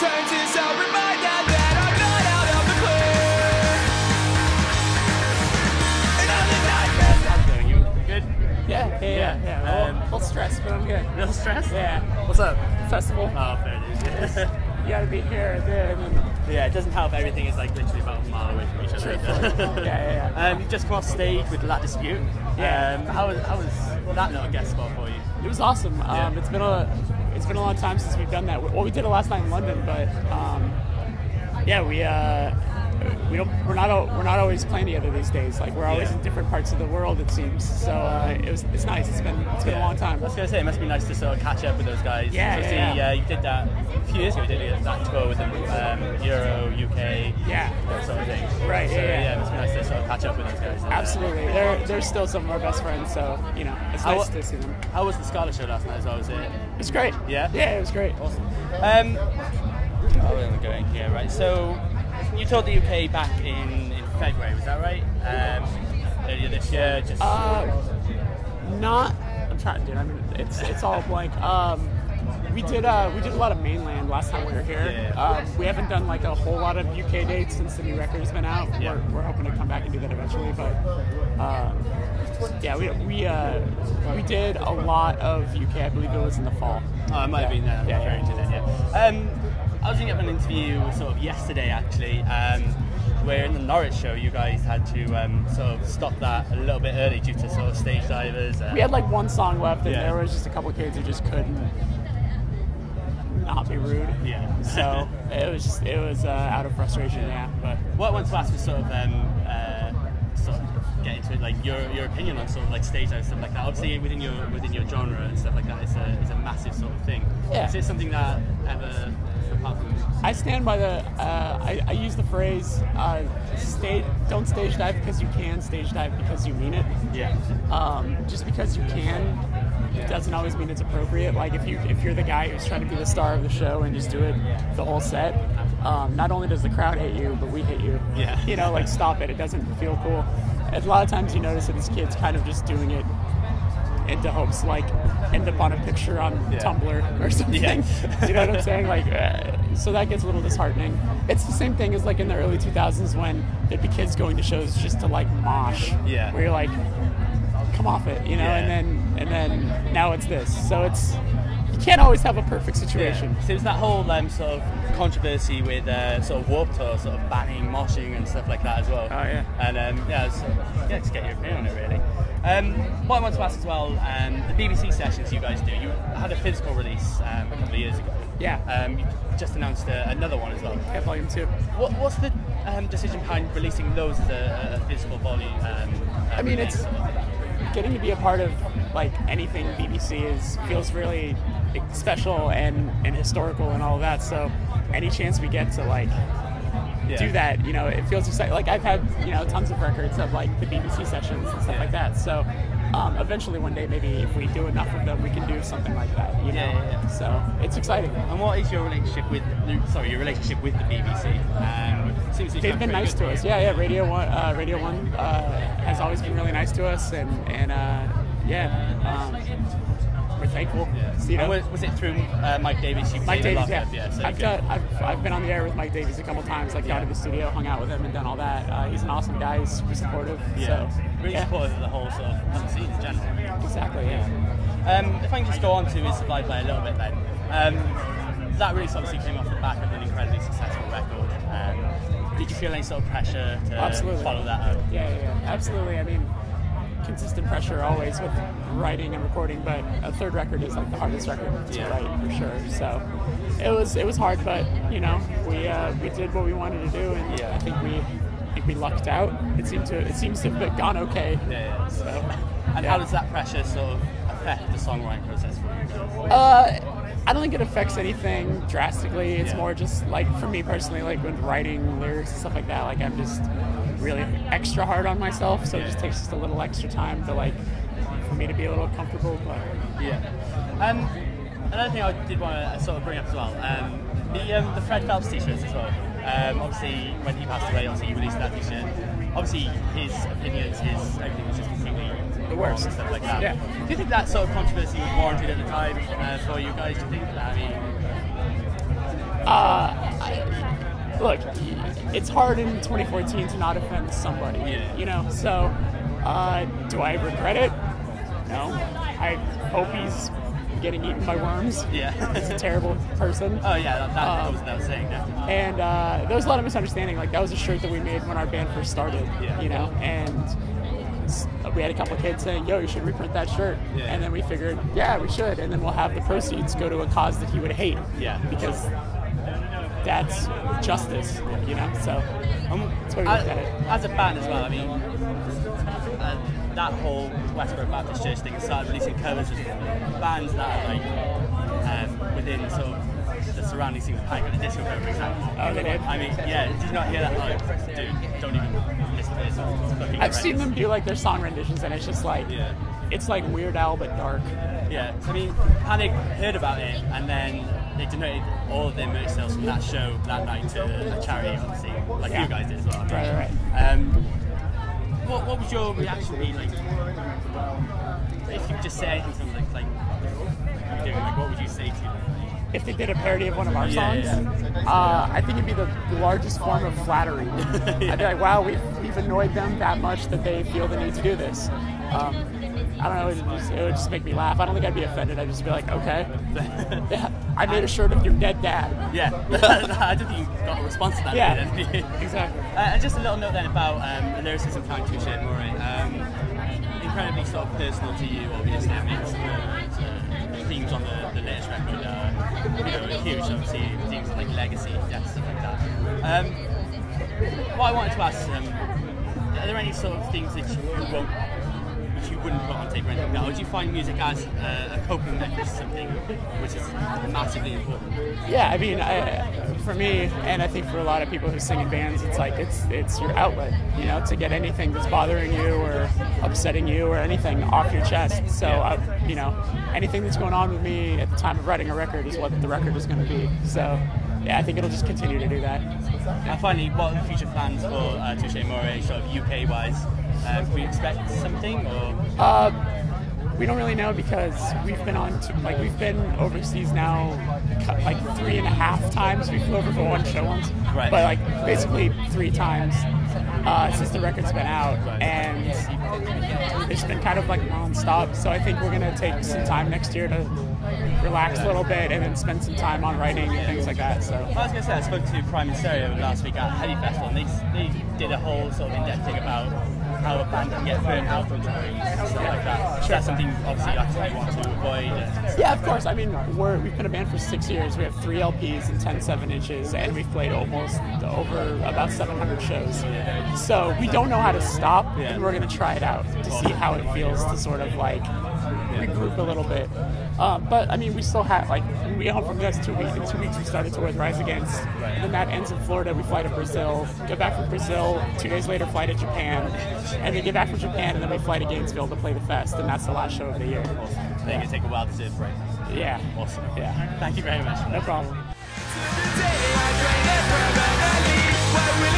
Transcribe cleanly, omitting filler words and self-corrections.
turns is a reminder that I'm not out of the clear. And I'm the nightmare. How's it going? You good? Yeah. A little stressed, but I'm good. A little stressed? Yeah. What's up? Festival. Oh, fair dues. You gotta be here, there, and Yeah, it doesn't help. Everything is like literally about a mile away from each other. Yeah. You've just come off stage with La Dispute. Yeah. How was that little guest spot for you? it was awesome. It's been a long time since we've done that. Well, we did it last night in London, but we're not always playing together these days. Like we're always in different parts of the world, it seems. So it's nice. It's been a long time. I was gonna say it must be nice to sort of catch up with those guys. You did that a few years ago. Did you that tour with them, Euro, UK, that sort of thing. Right. So, it must be nice to sort of catch up with those guys. Absolutely. They're still some of our best friends. So it's nice to see them. How was the Scarlet show last night as well? Was it? It was great. Yeah. Yeah, it was great. Awesome. Where am I going here? Right. So you toured the UK back in February. Was that right? Earlier this year. Just. Not. I'm trying, dude. I mean, it's all blank. We did a lot of mainland last time we were here. We haven't done like a whole lot of UK dates since the new record's been out. Yeah. We're hoping to come back and do that eventually, but we did a lot of UK. I believe it was in the fall. Oh, it might have been there. I was thinking of an interview sort of yesterday actually, where in the Norwich show you guys had to sort of stop that a little bit early due to sort of stage divers. We had like one song left, and there was just a couple of kids who just couldn't not be rude. Yeah. So it was out of frustration. Yeah. But what I want to ask was sort of get into it, like your opinion on sort of like stage dive and stuff like that. Obviously within your genre and stuff like that, it's a massive sort of thing. Yeah. Is it something that ever, apart from? I stand by the. I use the phrase don't stage dive because you can, stage dive because you mean it. Yeah. Just because you can, it doesn't always mean it's appropriate. Like if you're the guy who's trying to be the star of the show and just do it the whole set, not only does the crowd hate you, but we hate you. Yeah. Like stop it. It doesn't feel cool. A lot of times you notice that these kids kind of just doing it into hopes like end up on a picture on Tumblr or something. Yeah. You know what I'm saying? Like, so that gets a little disheartening. It's the same thing as like in the early 2000s when there'd be kids going to shows just to like mosh. Yeah. Where you're like, come off it, and then now it's this. So you can't always have a perfect situation. Yeah. So it was that whole sort of controversy with sort of Warped Tour sort of banning moshing and stuff like that as well. Oh yeah. And just get your opinion on it really. What I want to ask as well, the BBC sessions you guys do, you had a physical release a couple of years ago. Yeah. You just announced another one as well. Yeah, volume 2. What's the decision behind releasing those as a physical volume? I mean, it's getting to be a part of like anything BBC feels really special and historical and all of that. So any chance we get to like do that, it feels exciting. Like I've had tons of records of like the BBC sessions and stuff like that. So eventually one day maybe if we do enough of them we can do something like that. So it's exciting. And what is your relationship with the BBC? They've been nice to us. Yeah. Radio One has always been really nice to us, and we're thankful. Was it through Mike Davies? Mike Davies, I've been on the air with Mike Davies a couple times, like gone to the studio, hung out with him, and done all that. He's an awesome guy. He's super supportive. Yeah. So really supportive of the whole sort of scene in general. Exactly. Yeah. If I can just go on to his Survive by a little bit then. That release obviously came off the back of an incredibly successful record. Did you feel any sort of pressure to follow that up? Yeah, absolutely. I mean, consistent pressure always with writing and recording, but a third record is like the hardest record to write for sure. So it was hard, but we did what we wanted to do, and I think we lucked out. It seems to have gone okay. Yeah. So, how does that pressure sort of affect the songwriting process for you? I don't think it affects anything drastically. It's more just like for me personally, like when writing lyrics and stuff like that, like I'm just really extra hard on myself, so it just takes just a little extra time to like for me to be a little comfortable. But another thing I did want to sort of bring up as well, the Fred Phelps t-shirts as well. Obviously when he passed away, obviously he released that t-shirt. Obviously his opinions, everything was just completely the worst and stuff like that. Yeah. Do you think that sort of controversy was warranted at the time for you guys? Do you think? look, it's hard in 2014 to not offend somebody. Yeah. You know, so do I regret it? No. I hope he's getting eaten by worms. Yeah. He's a terrible person. Oh yeah, that was what I was saying. Definitely. And there was a lot of misunderstanding. Like, that was a shirt that we made when our band first started. Yeah. You know, and we had a couple of kids saying, "Yo, you should reprint that shirt." Yeah. And then we figured, yeah, we should. And then we'll have the proceeds go to a cause that he would hate. Yeah. Because that's justice, you know. So that's what we looked at it. As a band as well, I mean, that whole Westboro Baptist Church thing started releasing covers of bands that are like within sort of the surrounding scene of Panic at the Disco, for example. Oh, they did? I mean, yeah, did you not hear that? Oh, dude, don't even listen to this. It's fucking I've horrendous. seen them do like their song renditions, and it's just like, Yeah. it's like Weird Al but dark. Yeah, I mean, Panic heard about it, and then they donated all of their merch sales from that show that night to a charity, obviously, like Yeah. you guys did as well. Right. What would your reaction be like if you just say anything like you're doing? Like, what would you say to them? If they did a parody of one of our songs, yeah. I think it'd be the largest form of flattery. I'd be like, wow, we've annoyed them that much that they feel the need to do this. I don't know, it would just make me laugh. I don't think I'd be offended. I'd just be like, okay. Yeah, I made a shirt of your dead dad. Yeah, I don't think you got a response to that. Yeah, did you? exactly. And just a little note then about the lyricism behind Touche, Amore. Incredibly sort of personal to you, obviously. I mean, the themes on the latest record are huge, obviously. Themes like legacy, death, stuff like that. What I wanted to ask, are there any sort of things that you wouldn't put on tape or anything like that? Or do you find music as a coping mechanism, something which is massively important? Yeah, I mean, for me, and I think for a lot of people who sing in bands, it's like it's your outlet, you know, to get anything that's bothering you or upsetting you or anything off your chest. So, you know, anything that's going on with me at the time of writing a record is what the record is going to be. So, yeah, I think it'll just continue to do that. And finally, what are the future plans for Touche Amore, sort of UK-wise? Can we expect something, or? We don't really know because we've been we've been overseas now like 3.5 times. We flew over for one show once, Right. but like basically 3 times since the record's been out, and it's been kind of like non-stop. So I think we're gonna take some time next year to relax a little bit and then spend some time on writing and things like that. So I was going to say, I spoke to Prime and Stereo last week at Heavy Festival, and they did a whole sort of in-depth thing about how a band can get burnt out from touring and stuff like that. So that's something obviously you actively want to avoid. yeah, of course. I mean, we've been a band for 6 years. We have 3 LPs and 10 7-inches, and we've played almost over about 700 shows. So we don't know how to stop, and we're going to try it out to see how it feels to sort of like regroup a little bit. But I mean, we still have we home from this 2 weeks. In 2 weeks, we started tour with Rise Against, and then that ends in Florida. We fly to Brazil, go back from Brazil. 2 days later, fly to Japan, and then get back from Japan, and then we fly to Gainesville to play the fest, and that's the last show of the year. I think it take a while to break. Yeah. Awesome. Yeah. Thank you very much. No problem. Today I train it permanently. Why will